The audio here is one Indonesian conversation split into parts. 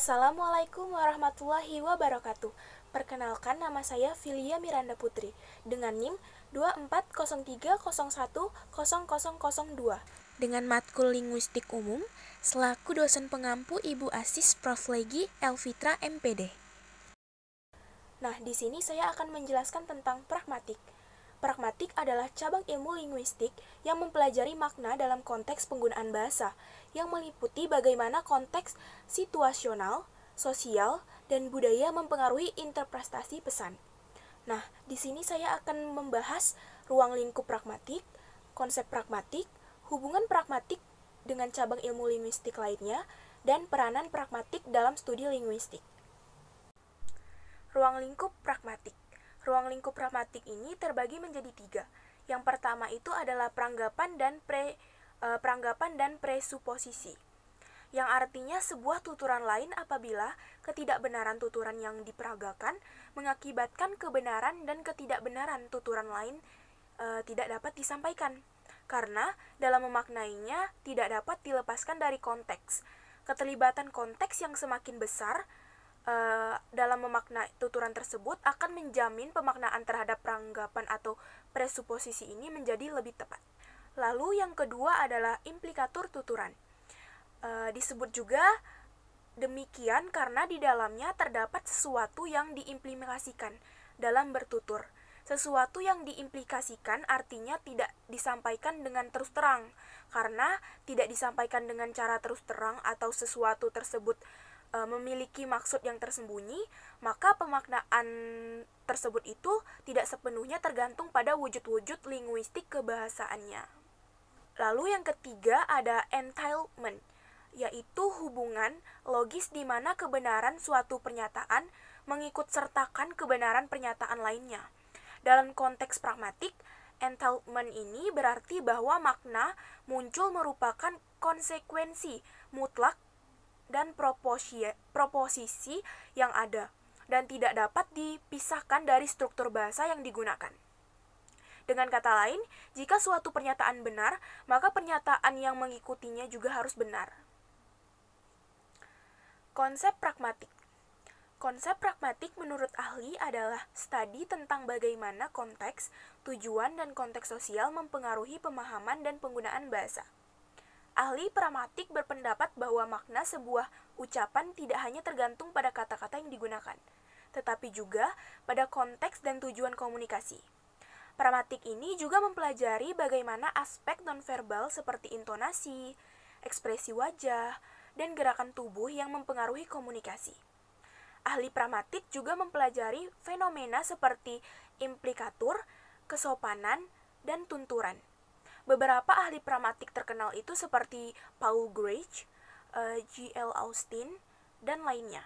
Assalamualaikum warahmatullahi wabarakatuh. Perkenalkan, nama saya Filia Miranda Putri dengan NIM 2403010002 dengan matkul linguistik umum selaku dosen pengampu Ibu Asis Prof. Legi Elfitra MPD. Nah, di sini saya akan menjelaskan tentang pragmatik. Pragmatik adalah cabang ilmu linguistik yang mempelajari makna dalam konteks penggunaan bahasa, yang meliputi bagaimana konteks situasional, sosial, dan budaya mempengaruhi interpretasi pesan. Nah, di sini saya akan membahas ruang lingkup pragmatik, konsep pragmatik, hubungan pragmatik dengan cabang ilmu linguistik lainnya, dan peranan pragmatik dalam studi linguistik. Ruang lingkup pragmatik. Ruang lingkup pragmatik ini terbagi menjadi 3. Yang pertama itu adalah peranggapan dan presuposisi, yang artinya sebuah tuturan lain apabila ketidakbenaran tuturan yang diperagakan mengakibatkan kebenaran dan ketidakbenaran tuturan lain tidak dapat disampaikan, karena dalam memaknainya tidak dapat dilepaskan dari konteks. Keterlibatan konteks yang semakin besar dalam memaknai tuturan tersebut akan menjamin pemaknaan terhadap peranggapan atau presuposisi ini menjadi lebih tepat. Lalu yang kedua adalah implikatur tuturan. Disebut juga demikian karena di dalamnya terdapat sesuatu yang diimplikasikan dalam bertutur. Sesuatu yang diimplikasikan artinya tidak disampaikan dengan terus terang, karena tidak disampaikan dengan cara terus terang atau sesuatu tersebut memiliki maksud yang tersembunyi, maka pemaknaan tersebut itu tidak sepenuhnya tergantung pada wujud-wujud linguistik kebahasaannya. Lalu yang ketiga ada entailment, yaitu hubungan logis di mana kebenaran suatu pernyataan mengikut sertakan kebenaran pernyataan lainnya. Dalam konteks pragmatik, entailment ini berarti bahwa makna muncul merupakan konsekuensi mutlak dan proposisi yang ada, dan tidak dapat dipisahkan dari struktur bahasa yang digunakan. Dengan kata lain, jika suatu pernyataan benar, maka pernyataan yang mengikutinya juga harus benar. Konsep pragmatik. Konsep pragmatik menurut ahli adalah studi tentang bagaimana konteks, tujuan, dan konteks sosial mempengaruhi pemahaman dan penggunaan bahasa. Ahli pragmatik berpendapat bahwa makna sebuah ucapan tidak hanya tergantung pada kata-kata yang digunakan, tetapi juga pada konteks dan tujuan komunikasi. Pragmatik ini juga mempelajari bagaimana aspek nonverbal seperti intonasi, ekspresi wajah, dan gerakan tubuh yang mempengaruhi komunikasi. Ahli pragmatik juga mempelajari fenomena seperti implikatur, kesopanan, dan tunturan. Beberapa ahli pragmatik terkenal itu seperti Paul Grange, G.L. Austin, dan lainnya.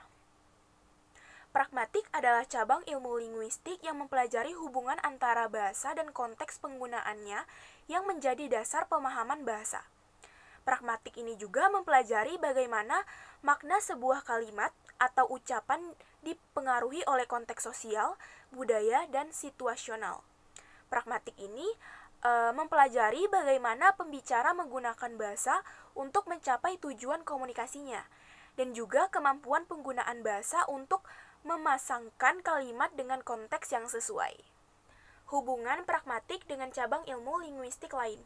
Pragmatik adalah cabang ilmu linguistik yang mempelajari hubungan antara bahasa dan konteks penggunaannya yang menjadi dasar pemahaman bahasa. Pragmatik ini juga mempelajari bagaimana makna sebuah kalimat atau ucapan dipengaruhi oleh konteks sosial, budaya, dan situasional. Pragmatik ini mempelajari bagaimana pembicara menggunakan bahasa untuk mencapai tujuan komunikasinya, dan juga kemampuan penggunaan bahasa untuk memasangkan kalimat dengan konteks yang sesuai. Hubungan pragmatik dengan cabang ilmu linguistik lain.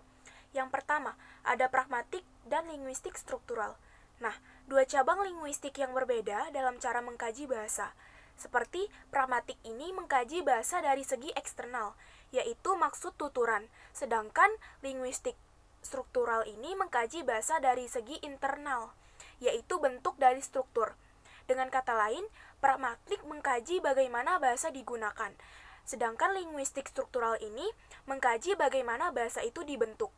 Yang pertama, ada pragmatik dan linguistik struktural. Nah, dua cabang linguistik yang berbeda dalam cara mengkaji bahasa. Seperti pragmatik ini mengkaji bahasa dari segi eksternal, yaitu maksud tuturan, sedangkan linguistik struktural ini mengkaji bahasa dari segi internal, yaitu bentuk dari struktur. Dengan kata lain, pragmatik mengkaji bagaimana bahasa digunakan, sedangkan linguistik struktural ini mengkaji bagaimana bahasa itu dibentuk.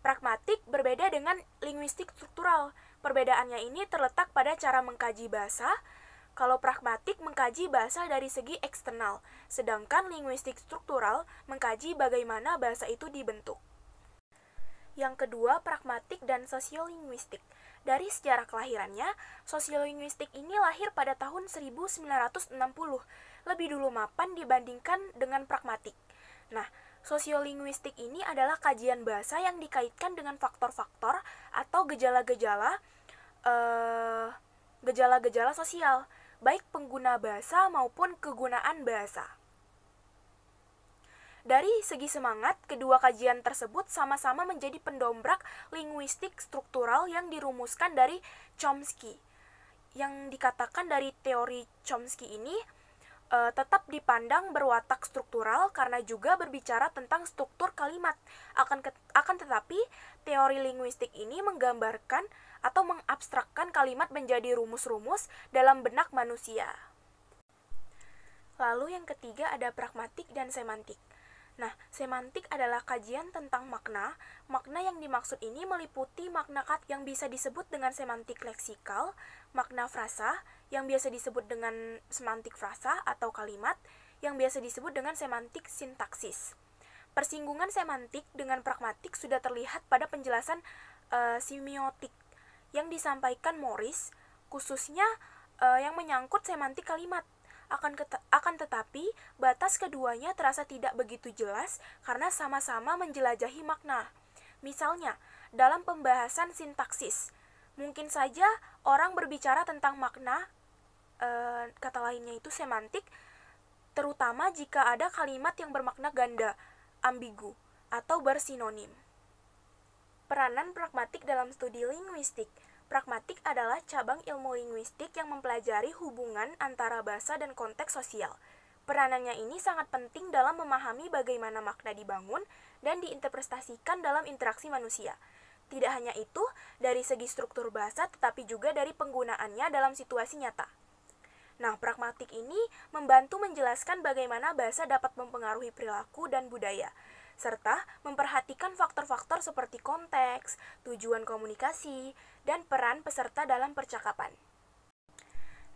Pragmatik berbeda dengan linguistik struktural. Perbedaannya ini terletak pada cara mengkaji bahasa. Kalau pragmatik mengkaji bahasa dari segi eksternal, sedangkan linguistik struktural mengkaji bagaimana bahasa itu dibentuk. Yang kedua, pragmatik dan sosiolinguistik. Dari sejarah kelahirannya, sosiolinguistik ini lahir pada tahun 1960, lebih dulu mapan dibandingkan dengan pragmatik. Nah, sosiolinguistik ini adalah kajian bahasa yang dikaitkan dengan faktor-faktor atau gejala-gejala gejala-gejala sosial, baik pengguna bahasa maupun kegunaan bahasa. Dari segi semangat, kedua kajian tersebut sama-sama menjadi pendobrak linguistik struktural yang dirumuskan dari Chomsky. Yang dikatakan dari teori Chomsky ini tetap dipandang berwatak struktural karena juga berbicara tentang struktur kalimat. Akan tetapi, teori linguistik ini menggambarkan atau mengabstrakkan kalimat menjadi rumus-rumus dalam benak manusia. Lalu yang ketiga ada pragmatik dan semantik. Nah, semantik adalah kajian tentang makna. Makna yang dimaksud ini meliputi makna yang bisa disebut dengan semantik leksikal, makna frasa, yang biasa disebut dengan semantik frasa atau kalimat, yang biasa disebut dengan semantik sintaksis. Persinggungan semantik dengan pragmatik sudah terlihat pada penjelasan semiotik yang disampaikan Morris, khususnya yang menyangkut semantik kalimat. Akan tetapi, batas keduanya terasa tidak begitu jelas karena sama-sama menjelajahi makna. Misalnya, dalam pembahasan sintaksis, mungkin saja orang berbicara tentang makna, kata lainnya itu semantik, terutama jika ada kalimat yang bermakna ganda, ambigu, atau bersinonim. Peranan pragmatik dalam studi linguistik. Pragmatik adalah cabang ilmu linguistik yang mempelajari hubungan antara bahasa dan konteks sosial. Peranannya ini sangat penting dalam memahami bagaimana makna dibangun dan diinterpretasikan dalam interaksi manusia. Tidak hanya itu, dari segi struktur bahasa tetapi juga dari penggunaannya dalam situasi nyata. Nah, pragmatik ini membantu menjelaskan bagaimana bahasa dapat mempengaruhi perilaku dan budaya, serta memperhatikan faktor-faktor seperti konteks, tujuan komunikasi, dan peran peserta dalam percakapan.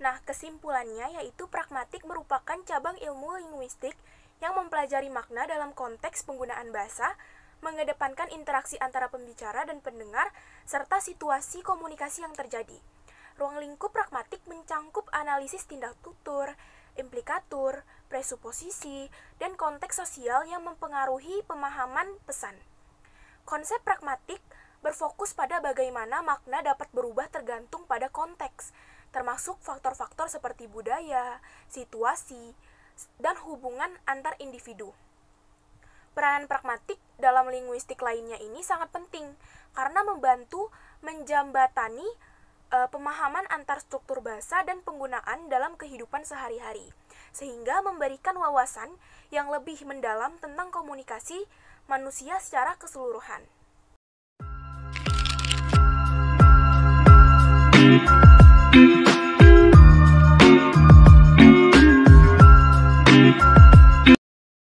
Nah, kesimpulannya yaitu pragmatik merupakan cabang ilmu linguistik yang mempelajari makna dalam konteks penggunaan bahasa, mengedepankan interaksi antara pembicara dan pendengar, serta situasi komunikasi yang terjadi. Ruang lingkup pragmatik mencangkup analisis tindak tutur, implikatur, presuposisi, dan konteks sosial yang mempengaruhi pemahaman pesan. Konsep pragmatik berfokus pada bagaimana makna dapat berubah tergantung pada konteks, termasuk faktor-faktor seperti budaya, situasi, dan hubungan antar individu. Peranan pragmatik dalam linguistik lainnya ini sangat penting karena membantu menjembatani pemahaman antar struktur bahasa dan penggunaan dalam kehidupan sehari-hari, sehingga memberikan wawasan yang lebih mendalam tentang komunikasi manusia secara keseluruhan.